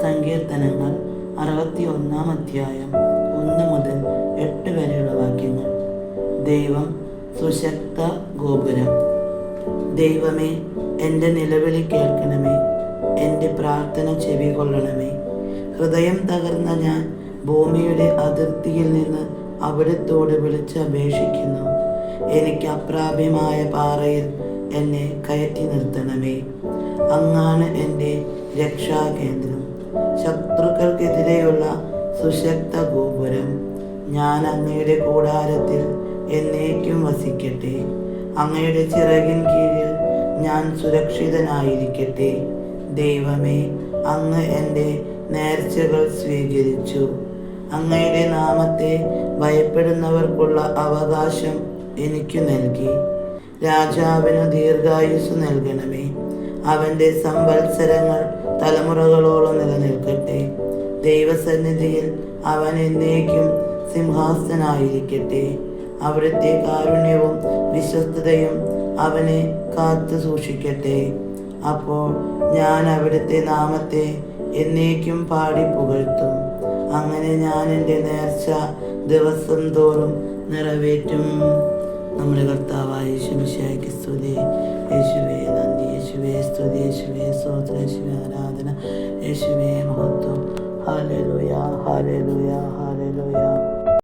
സങ്കീർത്തനങ്ങൾ 61 അധ്യായം 1 മുതൽ 8 വരെയുള്ള വാക്യങ്ങൾ. ദൈവം സുശക്ത ഗോപുരം. ദൈവമേ, എൻ്റെ നിലവിളി കേൾക്കണമേ, എൻ്റെ പ്രാർത്ഥന ചെവികൊള്ളണമേ. ഹൃദയം തകർന്ന ഞാൻ ഭൂമിയുടെ അതിർത്തിയിൽ നിന്ന് അവിടുത്തോട് വിളിച്ചപേക്ഷിക്കുന്നു. എനിക്ക് അപ്രാപ്യമായ പാറയിൽ എന്നെ കയറ്റി നിർത്തണമേ. അങ്ങാണ് എൻ്റെ രക്ഷാകേന്ദ്രം, ശത്രുക്കൾക്കെതിരെയുള്ള സുശക്ത ഗോപുരം. ഞാൻ അങ്ങയുടെ കൂടാരത്തിൽ എന്നേക്കും വസിക്കട്ടെ. അങ്ങയുടെ ചിറകിൻ കീഴിൽ ഞാൻ സുരക്ഷിതനായിരിക്കട്ടെ. ദൈവമേ, അങ്ങ് എൻ്റെ നേർച്ചകൾ സ്വീകരിച്ചു. അങ്ങയുടെ നാമത്തെ ഭയപ്പെടുന്നവർക്കുള്ള അവകാശം എനിക്ക് നൽകി. രാജാവിന് ദീർഘായുസ് നൽകണമേ. അവൻ്റെ സംവത്സരങ്ങൾ തലമുറകളോളം നിലനിൽക്കട്ടെ. ദൈവസന്നിധിയിൽ അവൻ എന്നേക്കും സിംഹാസനായിരിക്കട്ടെ. അവിടുത്തെ കാരുണ്യവും വിശ്വസ്തതയും അവനെ കാത്തു സൂക്ഷിക്കട്ടെ. അപ്പോൾ ഞാൻ അവിടുത്തെ നാമത്തെ എന്നേക്കും പാടി പുകഴ്ത്തും. അങ്ങനെ ഞാൻ എൻ്റെ നേർച്ച ദിവസം തോറും നിറവേറ്റും. നമ്മുടെ കർത്താവായ യേശു മിശിഹായ്ക്ക് സ്തുതി. യേശുവേ നന്ദി, യേശുവേ സ്തുതി, യേശുവേ സ്തോത്രം, യേശുവേ ആരാധന, യേശുവേ മഹത്വം. Hallelujah, hallelujah.